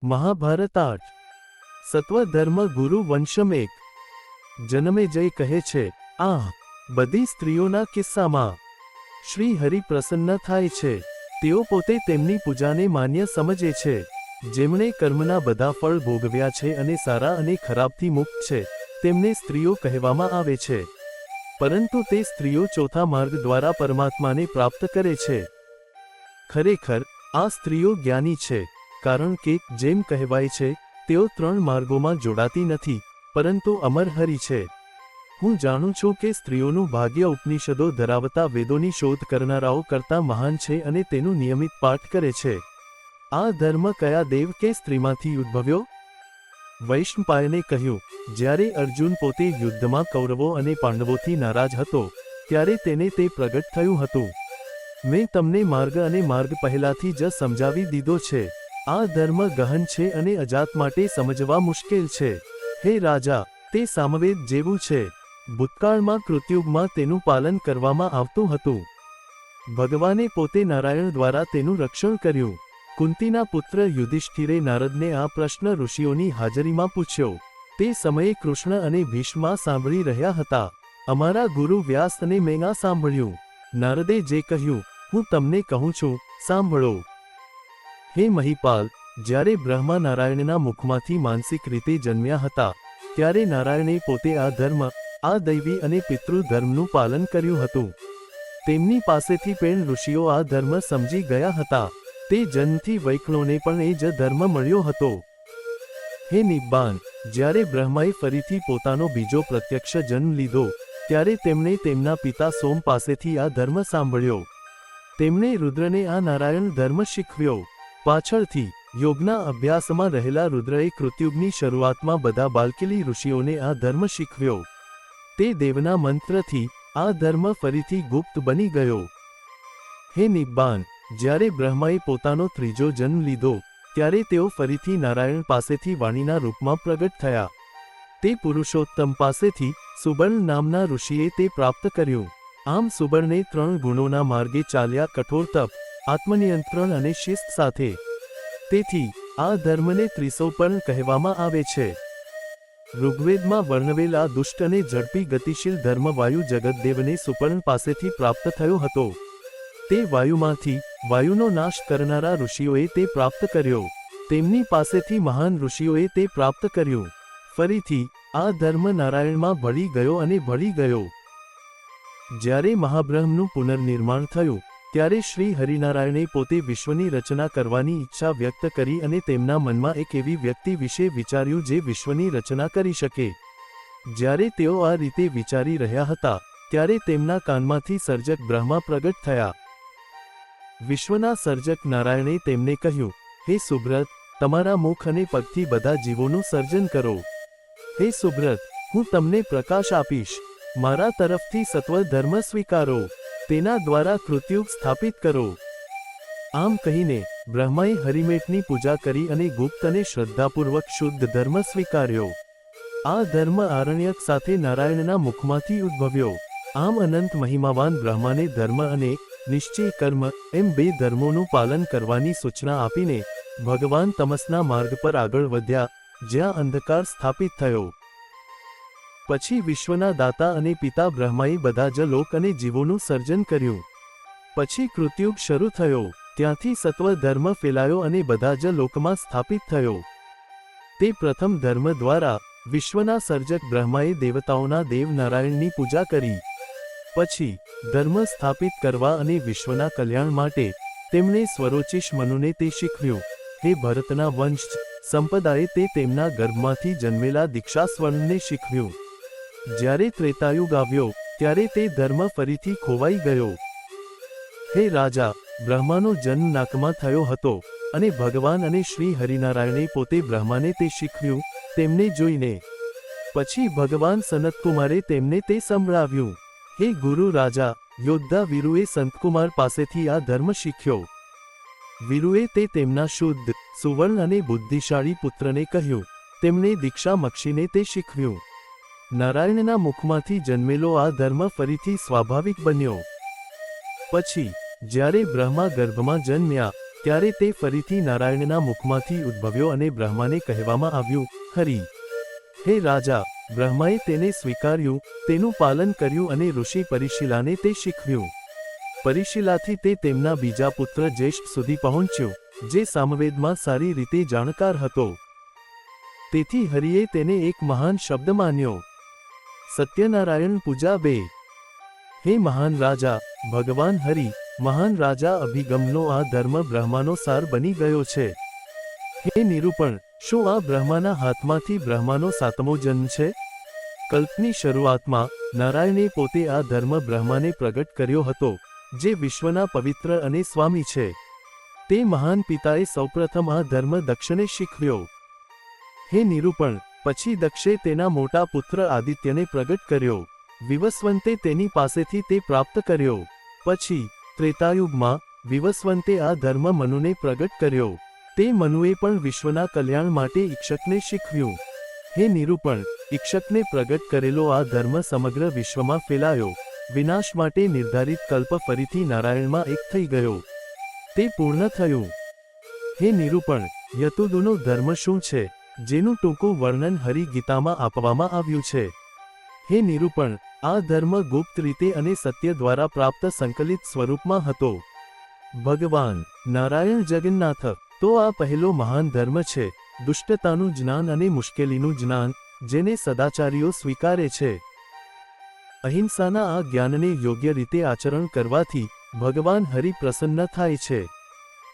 મહાભારત 8 સત્વ ધર્મ ગુરુ વંશમ 1 જનમેજય કહે છે, આ બધી સ્ત્રીઓના કિસ્સામાં શ્રી હરિ પ્રસન્ન થાય છે. તેઓ પોતે તેમની પૂજાને માન્ય સમજે છે. જેમણે કર્મના બધા ફળ ભોગવ્યા છે અને સારા અને ખરાબથી મુક્ત છે, તેમને સ્ત્રીઓ કહેવામાં આવે છે. પરંતુ તે સ્ત્રીઓ ચોથા માર્ગ દ્વારા પરમાત્માને પ્રાપ્ત કરે છે. ખરેખર આ સ્ત્રીઓ જ્ઞાની છે, કારણ કે જેમ કહેવાય છે, તેઓ ત્રણ માર્ગોમાં જોડાતી નથી, પરંતુ અમર હરિ છે. હું જાણું છું કે સ્ત્રીઓનું ભાગ્ય ઉપનિષદો ધરાવતા વેદોની શોધ કરનારાઓ કરતાં મહાન છે અને તેનું નિયમિત પાઠ કરે છે. આ ધર્મ કયા દેવ કે સ્ત્રીમાંથી ઉદ્ભવ્યો? વૈશંપાયને કહ્યું, જ્યારે અર્જુન પોતે યુદ્ધમાં કૌરવો અને પાંડવોથી નારાજ હતો, ત્યારે તેને તે પ્રગટ થયું હતું. મેં તમને માર્ગ અને માર્ગ પહેલાથી જ સમજાવી દીધો છે. આ ધર્મ ગહન છે અને અજાત માટે સમજવા મુશ્કેલ છે. હે રાજા, તે સામવેદ જેવું છે. ભૂતકાળમાં કૃતયુગમાં તેનું પાલન કરવામાં આવતું હતું. ભગવાને પોતે નારાયણ દ્વારા તેનું રક્ષણ કર્યું. કુંતીના પુત્ર યુધિષ્ઠિરે નારદને આ પ્રશ્ન ઋષિઓની હાજરીમાં પૂછ્યો. તે સમયે કૃષ્ણ અને ભીષ્મા સાંભળી રહ્યા હતા. અમારા ગુરુ વ્યાસ અને મેં આ સાંભળ્યું. નારદે જે કહ્યું, હું તમને કહું છું, સાંભળો. હે મહિપાલ, જ્યારે બ્રહ્મા નારાયણના મુખમાંથી માનસિક રીતે જન્મ્યા હતા, ત્યારે નારાયણે પોતે આ ધર્મ, આ દૈવી અને પિતૃ ધર્મનું પાલન કર્યું હતું. તેમની પાસેથી પણ ઋષિઓ આ ધર્મ સમજી ગયા હતા. તે જન્મથી વૈષ્ણવને પણ એ જ ધર્મ મળ્યો હતો. હે નિબ્બાન, જ્યારે બ્રહ્માએ ફરીથી પોતાનો બીજો પ્રત્યક્ષ જન્મ લીધો, ત્યારે તેમણે તેમના પિતા સોમ પાસેથી આ ધર્મ સાંભળ્યો. તેમણે રુદ્રને આ નારાયણ ધર્મ શીખવ્યો. પાછળથી યોગના અભ્યાસમાં રહેલા રુદ્રએ કૃતયુગની શરૂઆતમાં બધા બાલકીલી ઋષિઓને આ ધર્મ શીખવ્યો. તે દેવના મંત્રથી આ ધર્મ ફરીથી ગુપ્ત બની ગયો. હે નિબ્બાન, જ્યારે બ્રહ્માએ પોતાનો ત્રીજો જન્મ લીધો, ત્યારે તેઓ ફરીથી નારાયણ પાસેથી વાણીના રૂપમાં પ્રગટ થયા. તે પુરુષોત્તમ પાસેથી સુબર્ણ નામના ઋષિએ તે પ્રાપ્ત કર્યું. આમ સુબર્ણે 3 ગુણોના માર્ગે ચાલ્યા, કઠોર તપ, આત્મનિયંત્રણ અને શિસ્ત સાથે. તેથી આ ધર્મને ત્રિસોપર્ણ કહેવામાં આવે છે. ઋગ્વેદમાં વર્ણવેલ આ દુષ્ટ અને ઝડપી ગતિશીલ ધર્મ વાયુ જગતદેવને સુપર્ણ પાસેથી પ્રાપ્ત થયો હતો. તે વાયુમાંથી વાયુનો નાશ કરનારા ઋષિઓએ તે પ્રાપ્ત કર્યો. તેમની પાસેથી મહાન ઋષિઓએ તે પ્રાપ્ત કર્યું. ફરીથી આ ધર્મ નારાયણમાં ભળી ગયો અને ભળી ગયો. જ્યારે મહાબ્રહ્મનું પુનર્નિર્માણ થયું, ત્યારે શ્રી હરિનારાયણે પોતે વિશ્વની રચના કરવાની ઈચ્છા વ્યક્ત કરી અને તેમના મનમાં એક એવી વ્યક્તિ વિશે વિચાર્યું જે વિશ્વની રચના કરી શકે. જ્યારે તેઓ આ રીતે વિચારી રહ્યા હતા, ત્યારે તેમના કાનમાંથી સર્જક બ્રહ્મા પ્રગટ થયા. વિશ્વના સર્જક નારાયણે તેમને કહ્યું, હે સુબ્રત, તમારા મુખ અને પગથી બધા જીવોનું સર્જન કરો. હે સુબ્રત, હું તમને પ્રકાશ આપીશ. મારા તરફથી સત્વ ધર્મ સ્વીકારો. તેના દ્વારા કૃતયુગ સ્થાપિત કરો. આમ કહીને બ્રહ્માએ હરિમેટની પૂજા કરી અને ગુપ્ત અને શ્રદ્ધાપૂર્વક શુદ્ધ ધર્મ સ્વીકાર્યો. આ ધર્મ આરણ્યક સાથે નારાયણના મુખમાંથી ઉદ્ભવ્યો. આમ અનંત મહિમાવાન બ્રહ્માને ધર્મ અને નિશ્ચય કર્મ એમ 2 ધર્મોનું પાલન કરવાની સૂચના આપીને ભગવાન તમસના માર્ગ પર આગળ વધ્યા, જ્યાં અંધકાર સ્થાપિત થયો. પછી વિશ્વના દાતા અને પિતા બ્રહ્માએ બધા જ લોક અને જીવોનું સર્જન કર્યું. પછી કૃતયુગ શરૂ થયો. ત્યાંથી સત્વ ધર્મ ફેલાયો અને બધા જ લોકમાં સ્થાપિત થયો. તે પ્રથમ ધર્મ દ્વારા વિશ્વના સર્જક બ્રહ્માએ દેવતાઓના દેવ નારાયણની પૂજા કરી. પછી ધર્મ સ્થાપિત કરવા અને વિશ્વના કલ્યાણ માટે તેમણે સ્વરોચિષ મનુને તે શીખવ્યું. હે ભરતના વંશ સંપદાએ તે તેમના ગર્ભમાંથી જન્મેલા દીક્ષાસ્વરને શીખવ્યું. જ્યારે ત્રેતાયુગ આવ્યો, ત્યારે તે ધર્મ ફરીથી ખોવાઈ ગયો. હે રાજા, બ્રહ્માનો જન્મ નાકમાં થયો હતો અને ભગવાન અને શ્રી હરિનારાયણે પોતે બ્રહ્માને તે શીખવ્યું. તેમને જોઈને પછી ભગવાન સનતકુમારે તેમને તે સંભળાવ્યું. હે ગુરુ રાજા, યોદ્ધા વીરુએ સંતકુમાર પાસેથી આ ધર્મ શીખ્યો. વીરુએ તે તેમના શુદ્ધ, સુવર્ણ અને બુદ્ધિશાળી પુત્રને કહ્યું. તેમણે દીક્ષા મક્ષીને તે શીખવ્યું. નારાયણના મુખમાંથી જન્મેલો આ ધર્મ ફરીથી સ્વાભાવિક બન્યો. પછી જ્યારે બ્રહ્મા ગર્ભમાં જન્મ્યા, ત્યારે તે ફરીથી નારાયણના મુખમાંથી ઉદ્ભવ્યો અને બ્રહ્માને કહેવામાં આવ્યું, હરિ. હે રાજા, બ્રહ્માએ તેને સ્વીકાર્યું, તેનું પાલન કર્યું અને ઋષિ પરીશિલાને તે શીખવ્યું. પરીશિલાથી તે તેમના બીજા પુત્ર જ્યેષ્ઠ સુધી પહોંચ્યો, જે સામવેદમાં સારી રીતે જાણકાર હતો. તેથી હરિએ તેને એક મહાન શબ્દ માન્યો. સત્યનારાયણ પૂજા 2. હે મહાન રાજા, ભગવાન હરિ, મહાન રાજા અભિગમનો આ ધર્મ બ્રહ્માનો સાર બની ગયો છે. હે નિરૂપણ, શું આ બ્રહ્માના હાથમાંથી બ્રહ્માનો 7મો જન્મ છે? કલ્પની શરૂઆતમાં નારાયણે પોતે આ ધર્મ બ્રહ્માને પ્રગટ કર્યો હતો, જે વિશ્વના પવિત્ર અને સ્વામી છે. તે મહાન પિતાએ સૌપ્રથમ આ ધર્મ દક્ષને શીખવ્યો. હે નિરૂપણ, પછી દક્ષે તેના મોટા પુત્ર આદિત્યને પ્રગટ કર્યો. વિવસ્વંતે તેની પાસેથી તે પ્રાપ્ત કર્યો. પછી ત્રેતાયુગમાં વિવસ્વંતે આ ધર્મ મનુને પ્રગટ કર્યો. તે મનુએ પણ વિશ્વના કલ્યાણ માટે ઈક્ષકને શીખવ્યું. હે નિરૂપણ, ઈક્ષકને પ્રગટ કરેલો આ ધર્મ સમગ્ર વિશ્વમાં ફેલાયો. વિનાશ માટે નિર્ધારિત કલ્પ ફરીથી નારાયણમાં એક થઈ ગયો. તે પૂર્ણ થયું. હે નિરૂપણ, યતુદુનો ધર્મ શું છે, જેનું ટૂંકું વર્ણન હરિ ગીતામાં આપવામાં આવ્યું છે? હે નિરૂપણ, આ ધર્મ ગુપ્ત રીતે અને સત્ય દ્વારા પ્રાપ્ત સંકલિત સ્વરૂપમાં હતો. ભગવાન નારાયણ જગન્નાથ, તો આ પહેલો મહાન ધર્મ છે, દુષ્ટતાનું જ્ઞાન અને મુશ્કેલીનું જ્ઞાન, જેને સદાચારીઓ સ્વીકારે છે. અહિંસાના આ જ્ઞાનને યોગ્ય રીતે આચરણ કરવાથી ભગવાન હરિ પ્રસન્ન થાય છે.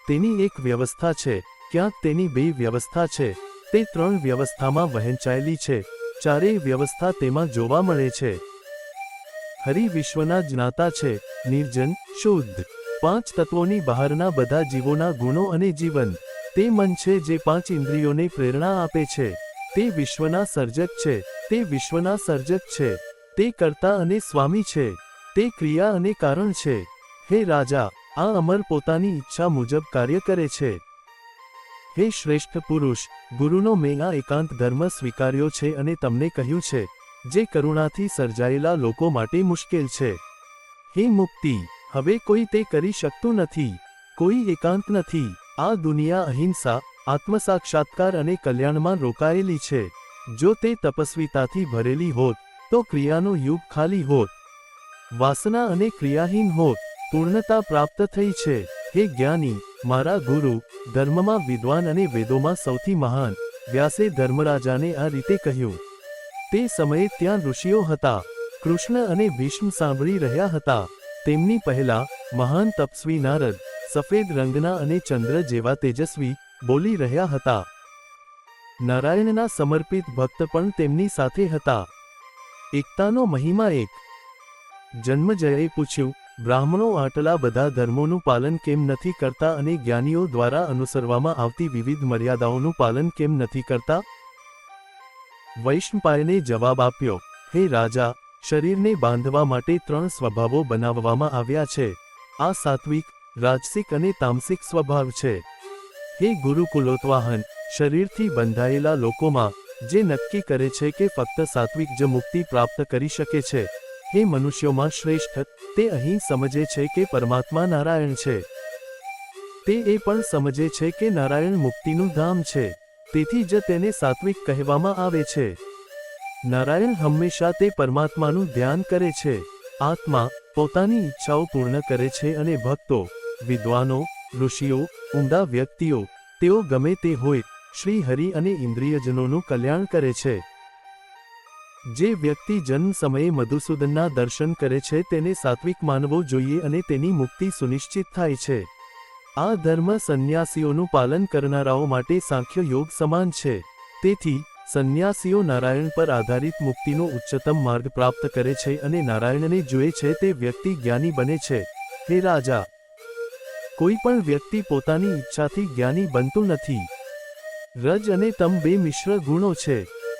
તેની એક વ્યવસ્થા છે, ક્યાંક તેની 2 વ્યવસ્થા છે, તે 3 વ્યવસ્થામાં વહેંચાયેલી છે, 4 વ્યવસ્થા તેમાં જોવા મળે છે. હરિ વિશ્વના જ્ઞાતા છે, નિર્જન, શુદ્ધ, 5 તત્વોની બહારના બધા જીવોના ગુણો અને જીવન. તે મન છે જે 5 ઇન્દ્રિયોને પ્રેરણા આપે છે. તે વિશ્વના સર્જક છે, તે વિશ્વના સર્જક છે. તે કર્તા અને સ્વામી છે. તે ક્રિયા અને કારણ છે. હે રાજા, આ અમર પોતાની ઈચ્છા મુજબ કાર્ય કરે છે. હે શ્રેષ્ઠ પુરુષ, ગુરુનો મેં આ એકાંત ધર્મ સ્વીકાર્યો છે અને તમને કહ્યું છે, જે કરુણાથી સર્જાયેલા લોકો માટે મુશ્કેલ છે. હે મુક્તિ, હવે કોઈ તે કરી શકતું નથી. કોઈ એકાંત નથી. આ દુનિયા અહિંસા, આત્મસાક્ષાત્કાર અને કલ્યાણમાં રોકાયેલી છે. જો તે તપસ્વીતાથી ભરેલી હોત, તો ક્રિયાનો યુગ ખાલી હોત. વાસના અને ક્રિયાહીન હોત. પૂર્ણતા પ્રાપ્ત થઈ છે. હે જ્ઞાની, મારા ગુરુ, ધર્મમાં વિદ્વાન અને વેદોમાં સૌથી મહાન, વ્યાસે ધર્મરાજાને આ રીતે કહ્યું. તે સમયે ત્યાં ઋષિઓ હતા. કૃષ્ણ અને ભીષ્મ સાંભળી રહ્યા હતા. તેમની પહેલા મહાન તપસ્વી નારદ, સફેદ રંગના અને ચંદ્ર જેવા તેજસ્વી, બોલી રહ્યા હતા. નારાયણના સમર્પિત ભક્ત પણ તેમની સાથે હતા. એકતાનો મહિમા 1. જન્મજયે પૂછ્યું, બ્રાહ્મણો આટલા બધા ધર્મોનું પાલન કેમ નથી કરતા અને જ્ઞાનીઓ દ્વારા અનુસરવામાં આવતી વિવિધ મર્યાદાઓનું પાલન કેમ નથી કરતા? વૈશંપાયને જવાબ આપ્યો, હે રાજા, શરીરને બાંધવા માટે 3 સ્વભાવો બનાવવામાં આવ્યા છે. આ સાત્વિક, રાજસિક અને તામસિક સ્વભાવ છે. હે ગુરુકુલોત્વાહન, શરીરથી બંધાયેલા લોકોમાં જે નક્કી કરે છે કે ફક્ત સાત્વિક જ મુક્તિ પ્રાપ્ત કરી શકે છે, હે મનુષ્યોમાં શ્રેષ્ઠ, તે અહીં સમજે છે કે પરમાત્મા નારાયણ છે. તે એ પણ સમજે છે કે નારાયણ મુક્તિનું ધામ છે. તેથી જ તેને સાત્વિક કહેવામાં આવે છે. નારાયણ હંમેશા તે પરમાત્માનું ધ્યાન કરે છે. આત્મા પોતાની ઈચ્છાઓ પૂર્ણ કરે છે અને ભક્તો, વિદ્વાનો, ઋષિઓ, ઊંડા વ્યક્તિઓ, તેઓ ગમે તે હોય, શ્રી હરિ અને ઇન્દ્રિયજનોનું કલ્યાણ કરે છે. જે વ્યક્તિ જન્મ સમયે મધુસૂદનના દર્શન કરે છે તેને સાત્વિક માનવો જોઈએ અને તેની મુક્તિ સુનિશ્ચિત થાય છે. આ ધર્મ સંન્યાસીઓનું પાલન કરનારાઓ માટે સાંખ્ય યોગ સમાન છે. તેથી સંન્યાસીઓ નારાયણ પર આધારિત મુક્તિનો ઉચ્ચતમ માર્ગ પ્રાપ્ત કરે છે અને નારાયણને જુએ છે તે વ્યક્તિ જ્ઞાની બને છે. હે રાજા, કોઈ પણ વ્યક્તિ પોતાની ઈચ્છાથી જ્ઞાની બનતું નથી. રજ અને તમ 2 મિશ્ર ગુણો છે.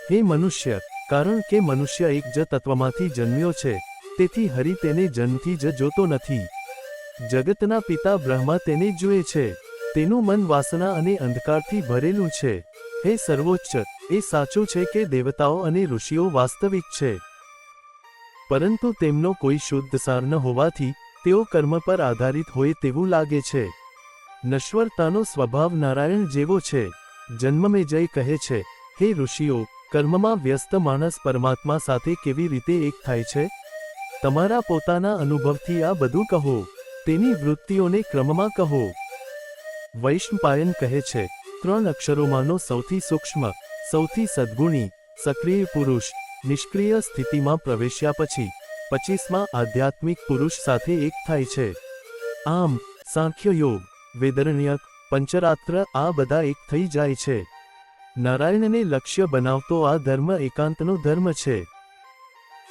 હે મનુષ્ય, કારણ કે મનુષ્ય એક જ તત્વમાંથી જન્મ્યો છે, તેથી હરિ તેને જન્મથી જ જોતો નથી. જગતના પિતા બ્રહ્મા તેને જુએ છે. તેનું મન વાસના અને અંધકારથી ભરેલું છે. હે સર્વોચ્ચ, એ સાચું છે કે દેવતાઓ અને ઋષિઓ વાસ્તવિક છે, પરંતુ તેમનો કોઈ શુદ્ધ સાર ન હોવાથી તેઓ કર્મ પર આધારિત હોય તેવું લાગે છે. નશ્વરતાનો સ્વભાવ નારાયણ જેવો છે. જન્મમેજય કહે છે, હે ઋષિઓ, કર્મમાં વ્યસ્ત માણસ પરમાત્મા સાથે કેવી રીતે એક થાય છે? તમારા પોતાના અનુભવથી આ બધું કહો, તેની વૃત્તિઓને ક્રમમાં કહો. વૈશંપાયન કહે છે, 3 અક્ષરોમાંનો સૌથી સૂક્ષ્મ, સૌથી સદ્ગુણી, સક્રિય પુરુષ નિષ્ક્રિય સ્થિતિમાં પ્રવેશ્યા પછી 25મા આધ્યાત્મિક પુરુષ સાથે એક થાય છે. આમ સાંખ્ય યોગ, વેદરણ્યક, પંચરાત્ર આ બધા એક થઈ જાય છે. નારાયણને લક્ષ્ય બનાવતો આ ધર્મ એકાંતનો ધર્મ છે.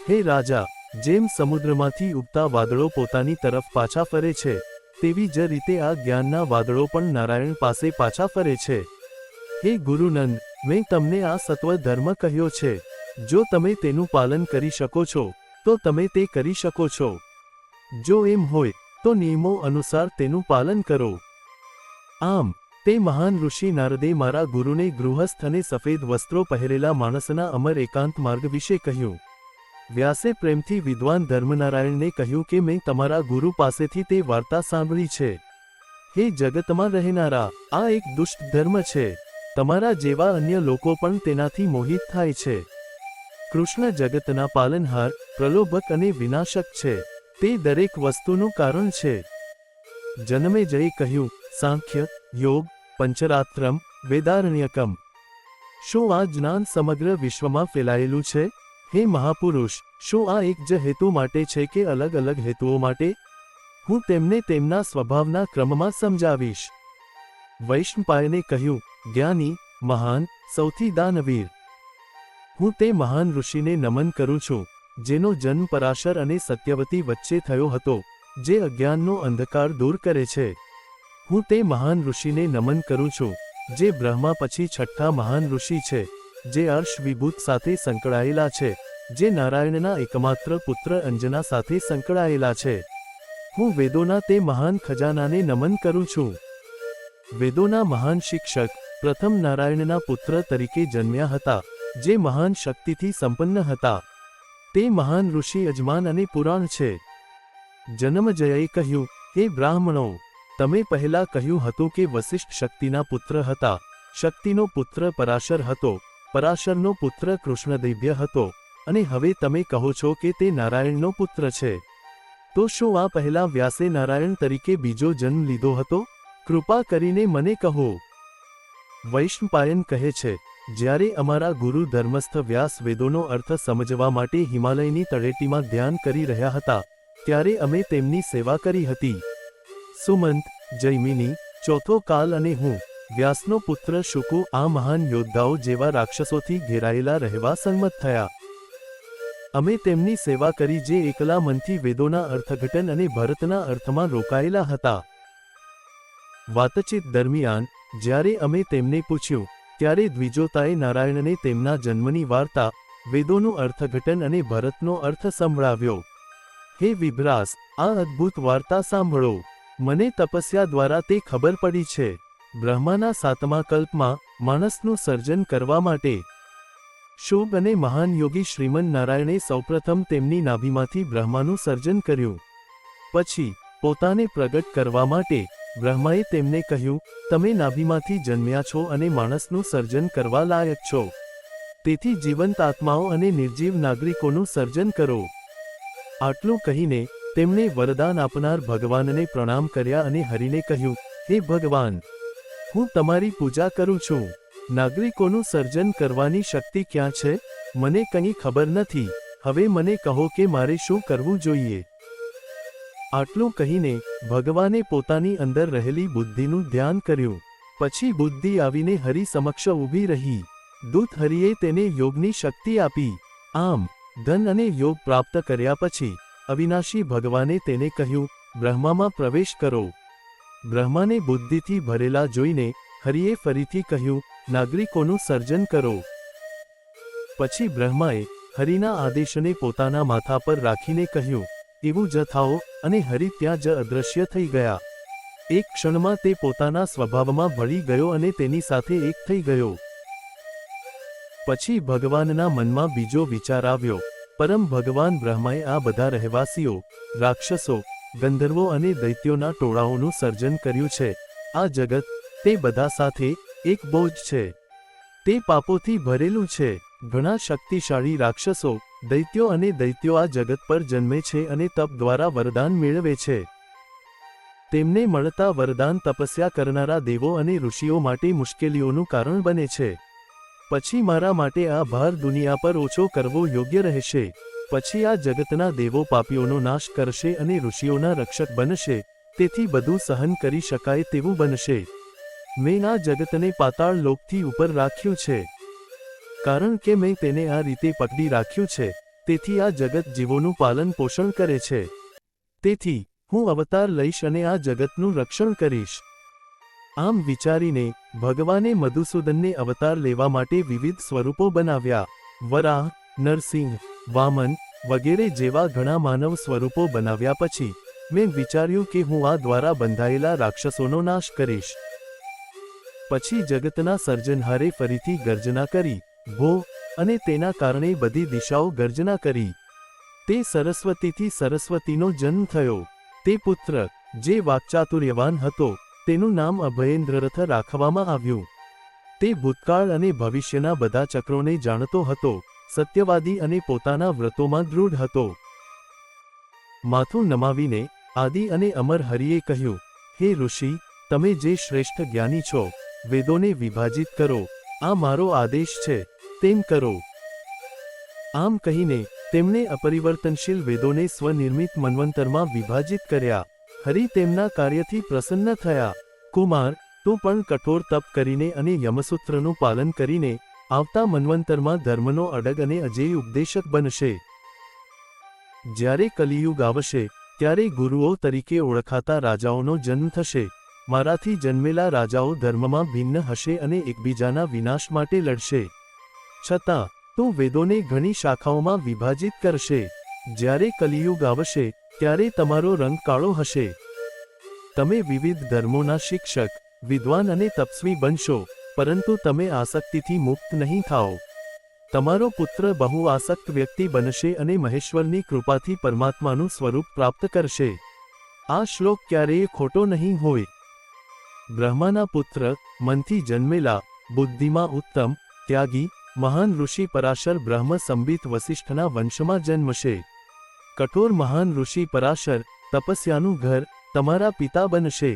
હે રાજા, જેમ સમુદ્રમાંથી ઉગતા વાદળો પોતાની તરફ પાછા ફરે છે, તેવી જ રીતે આ જ્ઞાનના વાદળો પણ નારાયણ પાસે પાછા ફરે છે. હે ગુરુનંદ, મેં તમને આ સત્વ ધર્મ કહ્યો છે. જો તમે તેનું પાલન કરી શકો છો તો તમે તે કરી શકો છો. જો એમ હોય તો નિયમો અનુસાર તેનું પાલન કરો. આમ તે મહાન ઋષિ નારદે મારા ગુરુને ગૃહસ્થ અને સફેદ વસ્ત્રો પહેરેલા માણસના અમર એકાંત માર્ગ વિશે કહ્યું. વ્યાસે પ્રેમથી વિદ્વાન ધર્મનારાયણને કહ્યું કે મેં તમારા ગુરુ પાસેથી તે વાર્તા સાંભળી છે. હે જગતમાં રહેનારા, આ એક દુષ્ટ ધર્મ છે. તમારા જેવા અન્ય લોકો પણ તેનાથી મોહિત થાય છે. કૃષ્ણ જગતના પાલનહાર, પ્રલોભક અને વિનાશક છે. તે દરેક વસ્તુનું કારણ છે. જનમેજયે કહ્યું, સાંખ્ય, યોગ, પંચરાત્રમ, વેદારણ્યકમ. શું આ જ્ઞાન સમગ્ર વિશ્વમાં ફેલાયેલું છે? હે મહાપુરુષ, શું આ એક જ હેતુ માટે છે કે અલગ અલગ હેતુઓ માટે? હું તેમને તેમના સ્વભાવના ક્રમમાં સમજાવીશ. વૈશંપાયને કહ્યું, જ્ઞાની, મહાન, સૌથી દાનવીર, હું તે મહાન ઋષિને નમન કરું છું, જેનો જન્મ પરાશર અને સત્યવતી વચ્ચે થયો હતો, જે અજ્ઞાનનો અંધકાર દૂર કરે છે. હું તે મહાન ઋષિને નમન કરું છું, જે બ્રહ્મા પછી 6થા મહાન ઋષિ છે, જે અર્શ વિભૂત સાથે સંકળાયેલા છે, જે નારાયણના એકમાત્ર પુત્ર અંજના સાથે સંકળાયેલા છે. હું વેદોના તે મહાન ખજાનાને નમન કરું છું. વેદોના મહાન શિક્ષક પ્રથમ નારાયણના પુત્ર તરીકે જન્મ્યા હતા, જે મહાન શક્તિથી સંપન્ન હતા. તે મહાન ઋષિ અજમાન અને પુરાણ છે. જનમેજયે કહ્યું, હે બ્રાહ્મણો, તમે પહેલા કહ્યું હતું કે વસિષ્ઠ શક્તિના પુત્ર હતા, શક્તિનો પુત્ર પરાશર હતો, પરાશરનો પુત્ર કૃષ્ણદૈવ્ય હતો, અને હવે તમે કહો છો કે તે નારાયણનો પુત્ર છે. તો શું આ પહેલા વ્યાસે નારાયણ તરીકે બીજો જન્મ લીધો હતો? કૃપા કરીને મને કહો. વૈશંપાયન કહે છે, જ્યારે અમારા ગુરુ ધર્મસ્થ વ્યાસ વેદોનો અર્થ સમજવા માટે હિમાલયની તળેટીમાં ધ્યાન કરી રહ્યા હતા, ત્યારે અમે તેમની સેવા કરી હતી. સુમંત, જૈમિની, ચોથો કાલ અને હું, વ્યાસનો પુત્ર શુકુ આ મહાન યોદ્ધાઓ જેવા રાક્ષસોથી ઘેરાયેલા રહેવા સંમત થયા. અમે તેમની સેવા કરી જે એકલા મનથી વેદોના અર્થઘટન અને ભરતના અર્થમાં રોકાયેલા હતા. વાતચીત દરમિયાન જ્યારે અમે તેમને પૂછ્યું, ત્યારે દ્વિજોતાએ નારાયણને તેમના જન્મની વાર્તા, વેદોનું અર્થઘટન અને ભરતનો અર્થ સંભળાવ્યો. હે વિભ્રાસ, આ અદ્ભુત વાર્તા સાંભળો. મને તપસ્યા દ્વારા તે ખબર પડી છે, બ્રહ્માના 7મા કલ્પમાં માણસનું સર્જન કરવા માટે શુભ અને મહાન યોગી શ્રીમન નારાયણે સૌપ્રથમ તેમની નાભીમાંથી બ્રહ્માનું સર્જન કર્યું. પછી પોતાને પ્રગટ કરવા માટે બ્રહ્માએ તેમને કહ્યું, તમે નાભીમાંથી જન્મ્યા છો અને માણસનું સર્જન કરવા લાયક છો. તેથી જીવંત આત્માઓ અને નિર્જીવ નાગરિકોનું સર્જન કરો. આટલું કહીને તેમણે વરદાન આપનાર ભગવાનને પ્રણામ કર્યા અને હરિને કહ્યું, હે ભગવાન, હું તમારી પૂજા કરું છું. નાગરિકોનું સર્જન કરવાની શક્તિ ક્યાં છે? મને કંઈ ખબર નથી. હવે મને કહો કે મારે શું કરવું જોઈએ. આટલું કહીને ભગવાને પોતાની અંદર રહેલી બુદ્ધિનું ધ્યાન કર્યું. પછી બુદ્ધિ આવીને હરિ સમક્ષ ઊભી રહી. દૂત હરિએ તેને યોગની શક્તિ આપી. આમ ધન અને યોગ પ્રાપ્ત કર્યા પછી અવિનાશી ભગવાને તેને કહ્યું, બ્રહ્મામાં પ્રવેશ કરો. બ્રહ્માને બુદ્ધિથી ભરેલા જોઈને હરિએ ફરીથી કહ્યું, નાગરિકોનું સર્જન કરો. પછી બ્રહ્માએ હરિના આદેશને પોતાના માથા પર રાખીને કહ્યું, એવું જ થાઓ, અને હરિ ત્યાં જ અદૃશ્ય થઈ ગયા. એક ક્ષણમાં તે પોતાના સ્વભાવમાં ભળી ગયો અને તેની સાથે એક થઈ ગયો. પછી ભગવાનના મનમાં બીજો વિચાર આવ્યો. પરમ ભગવાન બ્રહ્માએ આ બધા રહેવાસીઓ, રાક્ષસો, ગંધર્વો અને દૈત્યોના ટોળાઓનું સર્જન કર્યું છે. આ જગત તે બધા સાથે એક બોજ છે. તે પાપોથી ભરેલું છે. ઘણા શક્તિશાળી રાક્ષસો, દૈત્યો અને દૈત્યો આ જગત પર જન્મે છે અને તપ દ્વારા વરદાન મેળવે છે. તેમને મળતા વરદાન તપસ્યા કરનારા દેવો અને ઋષિઓ માટે મુશ્કેલીઓનું કારણ બને છે. પછી મારા માટે આ ભાર દુનિયા પર ઓછો કરવો યોગ્ય રહેશે. પછી આ જગતના દેવો પાપીઓનો નાશ કરશે અને ઋષિઓના રક્ષક બનશે, તેથી બધું સહન કરી શકાય તેવું બનશે. મેં આ જગતને પાતાળ લોકથી ઉપર રાખ્યું છે. કારણ કે મેં તેને આ રીતે પકડી રાખ્યું છે, તેથી આ જગત જીવોનું પાલન પોષણ કરે છે. તેથી હું અવતાર લઈશ અને આ જગતનું રક્ષણ કરીશ. આમ વિચારીને ભગવાને મધુસૂદનને અવતાર લેવા માટે વિવિધ સ્વરૂપો બનાવ્યા. વરાહ, નરસિંહ, વામન વગેરે જેવા ઘણા માનવ સ્વરૂપો બનાવ્યા પછી મેં વિચાર્યું કે હું આ દ્વારા બંધાયેલા રાક્ષસોનો નાશ કરીશ. પછી જગતના સર્જનહારે ફરીથી ગર્જના કરી, ભો, અને તેના કારણે બધી દિશાઓ ગર્જના કરી. તે સરસ્વતીથી સરસ્વતીનો જન્મ થયો. તે પુત્ર, જે વાક્ચાતુર્યવાન હતો, તેનું નામ અભયેન્દ્રરથ રાખવામાં આવ્યું. તે ભૂતકાળ અને ભવિષ્યના બધા ચક્રોને જાણતો હતો, સત્યવાદી અને પોતાના વ્રતોમાં દૃઢ હતો. માથું નમાવીને આદિ અને અમર હરિએ કહ્યું, હે ઋષિ, તમે જે શ્રેષ્ઠ જ્ઞાની છો, વેદોને વિભાજિત કરો. આ મારો આદેશ છે, તેમ કરો. આમ કહીને તેમણે અપરિવર્તનશીલ વેદોને સ્વનિર્મિત મન્વંતરમાં વિભાજિત કર્યા. હરિ તેમના કાર્યથી પ્રસન્ન થયા. કુમાર, તું પણ કઠોર તપ કરીને અને યમસૂત્રનું પાલન કરીને આવતા મન્વંતરમાં ધર્મનો અડગ અને અજેય ઉપદેશક બનશે. જ્યારે કલિયુગ આવશે ત્યારે ગુરુઓ તરીકે ઓળખાતા રાજાઓનો જન્મ થશે. મારાથી જન્મેલા રાજાઓ ધર્મમાં ભિન્ન હશે અને એકબીજાના વિનાશ માટે લડશે. છતાં તું વેદોને ઘણી શાખાઓમાં વિભાજિત કરશે. જ્યારે કલિયુગ આવશે ત્યારે તમારો રંગ કાળો હશે. તમે વિવિધ ધર્મોના શિક્ષક, વિદ્વાન અને તપસ્વી બનશો, પરંતુ તમે આસક્તિથી મુક્ત નહીં થાઓ. તમારો પુત્ર બહુ આસક્ત વ્યક્તિ બનશે અને મહેશ્વરની કૃપાથી પરમાત્માનું સ્વરૂપ પ્રાપ્ત કરશે. આ શ્લોક ક્યારેય ખોટો નહીં હોય. બ્રહ્માના પુત્ર, મનથી જન્મેલા, બુદ્ધિમાં ઉત્તમ, ત્યાગી, મહાન ઋષિ પરાશર બ્રહ્મ સંબિત વસિષ્ઠના વંશમાં જન્મશે. કઠોર મહાન ઋષિ પરાશર, તપસ્યાનું ઘર, તમારા પિતા બનશે.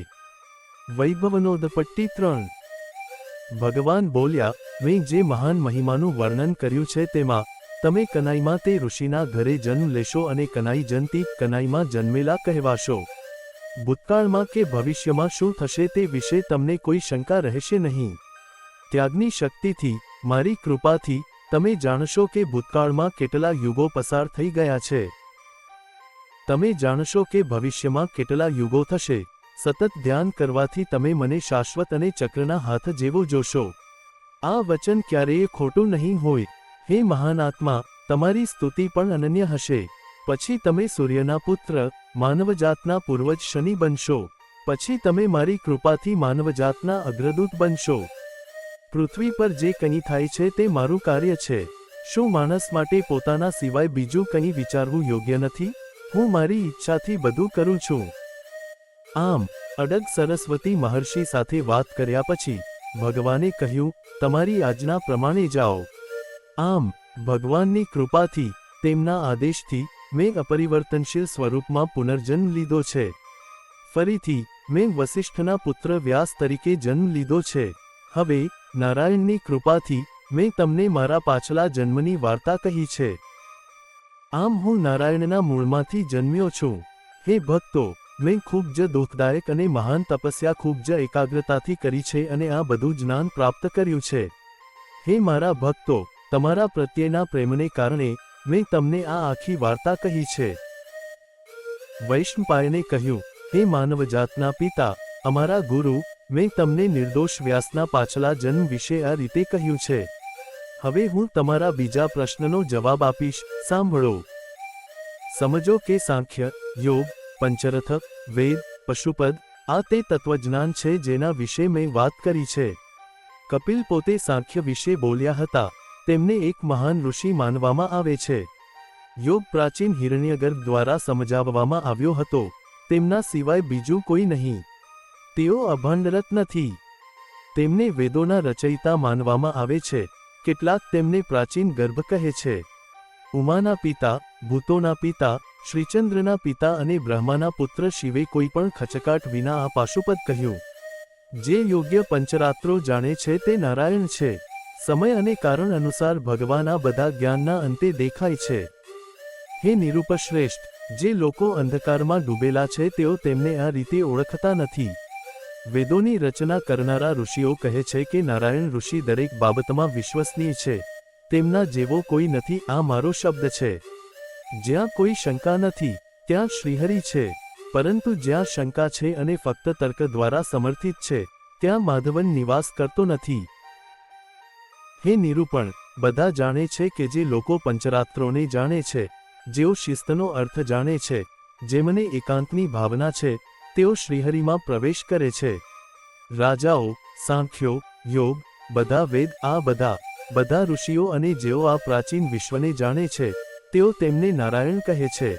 વૈભવનોદપટ્ટી 3. ભગવાન બોલ્યા, મેં જે મહાન મહિમાનું વર્ણન કર્યું છે તેમાં તમે કનાઈમાં તે ઋષિના ઘરે જન્મ લેશો અને કનાઈ જનતી કનાઈમાં જન્મેલા કહેવાશો. ભૂતકાળમાં કે ભવિષ્યમાં શું થશે તે વિશે તમને કોઈ શંકા રહેશે નહીં. ત્યાગની શક્તિથી, મારી કૃપાથી, તમે જાણશો કે ભૂતકાળમાં કેટલા યુગો પસાર થઈ ગયા છે. તમે જાણશો કે ભવિષ્યમાં કેટલા યુગો થશે. સતત ધ્યાન કરવાથી તમે મને શાશ્વત અને ચક્રના હાથ જેવો જોશો. આ વચન ક્યારેય ખોટું નહીં હોય. હે મહાન આત્મા, તમારી સ્તુતિ પણ અનન્ય હશે. પછી તમે સૂર્યના પુત્ર, માનવજાતના પૂર્વજ શનિ બનશો. પછી તમે મારી કૃપાથી માનવજાતના અગ્રદૂત બનશો. પૃથ્વી પર જે કંઈ થાય છે તે મારું કાર્ય છે. શું માણસ માટે પોતાના સિવાય બીજું કંઈ વિચારવું યોગ્ય નથી? હું મારી ઈચ્છાથી બધું કરું છું. આમ અડગ સરસ્વતી મહર્ષિ સાથે વાત કર્યા પછી ભગવાને કહ્યું, તમારી આજ્ઞા પ્રમાણે જાઓ. આમ ભગવાનની કૃપાથી, તેમના આદેશથી મેં અપરિવર્તનશીલ સ્વરૂપમાં પુનર્જન્મ લીધો છે. ફરીથી મેં વસિષ્ઠના પુત્ર વ્યાસ તરીકે જન્મ લીધો છે. હવે નારાયણની કૃપાથી મેં તમને મારા પાછલા જન્મની વાર્તા કહી છે. આમ હું નારાયણના મૂળમાંથી જન્મ્યો છું. હે ભક્તો, મેં ખૂબ જ દુઃખદાયક અને મહાન તપસ્યા ખૂબ જ એકાગ્રતાથી કરી છે અને આ બધું જ્ઞાન પ્રાપ્ત કર્યું છે. હે મારા ભક્તો, તમારા પ્રત્યેના પ્રેમને કારણે મેં તમને આ આખી વાર્તા કહી છે. વૈષ્ણપાયને કહ્યું, હે માનવજાતના પિતા, અમારા ગુરુ, મેં તમને નિર્દોષ વ્યાસના પાછલા જન્મ વિશે આ રીતે કહ્યું છે. હવે હું તમારા બીજા પ્રશ્નનો જવાબ આપીશ, સાંભળો. સમજો કે સાંખ્ય, યોગ, પંચરથ, વેદ, પશુપદ, આ તે તત્વજ્ઞાન છે જેના વિશે મેં વાત કરી છે. કપિલ પોતે સાંખ્ય વિશે બોલ્યા હતા. તેમને એક મહાન ઋષિ માનવામાં આવે છે. યોગ પ્રાચીન હિરણ્યગર્ભ દ્વારા સમજાવવામાં આવ્યો હતો. તેમના સિવાય બીજું કોઈ નહીં. તેઓ અભંડરત નથી. તેમને વેદોના રચયિતા માનવામાં આવે છે. કેટલાક તેમને પ્રાચીન ગર્ભ કહે છે. ઉમાના પિતા, ભૂતોના પિતા, શ્રીચંદ્રના પિતા અને બ્રહ્માના પુત્ર શિવે કોઈ પણ ખચકાટ વિના આ પાશુપત કહ્યું. જે યોગ્ય પંચરાત્રો જાણે છે તે નારાયણ છે. સમય અને કારણ અનુસાર ભગવાન આ બધા જ્ઞાનના અંતે દેખાય છે. હે નિરૂપશ્રેષ્ઠ, જે લોકો અંધકારમાં ડૂબેલા છે તેઓ તેમને આ રીતે ઓળખતા નથી. વેદોની રચના કરનારા ઋષિઓ કહે છે કે નારાયણ ઋષિ દરેક બાબતમાં વિશ્વસનીય છે. તેમના જેવો કોઈ નથી. આ મારો શબ્દ છે. જ્યાં કોઈ શંકા નથી ત્યાં શ્રીહરિ છે, પરંતુ જ્યાં શંકા છે અને ફક્ત તર્ક દ્વારા સમર્થિત છે ત્યાં માધવન નિવાસ કરતો નથી. હે નિરૂપણ, બધા જાણે છે કે જે લોકો પંચરાત્રોને જાણે છે, જેઓ શિસ્તનો અર્થ જાણે છે, જેમને એકાંતની ભાવના છે, તેઓ શ્રીહરિમાં પ્રવેશ કરે છે. રાજાઓ, સાંખ્યો, યોગ, બધા વેદ, આ બધા ઋષિઓ અને જેઓ આ પ્રાચીન વિશ્વને જાણે છે, તેઓ તેમને નારાયણ કહે છે.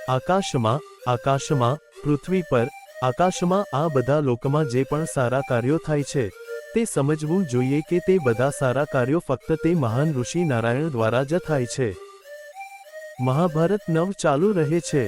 આકાશમાં, પૃથ્વી પર, આકાશમાં, આ બધા લોકમાં જે પણ સારા કાર્યો થાય છે તે સમજવું જોઈએ કે તે બધા સારા કાર્યો ફક્ત તે મહાન ઋષિ નારાયણ દ્વારા જ થાય છે. મહાભારત 9 ચાલુ રહે છે.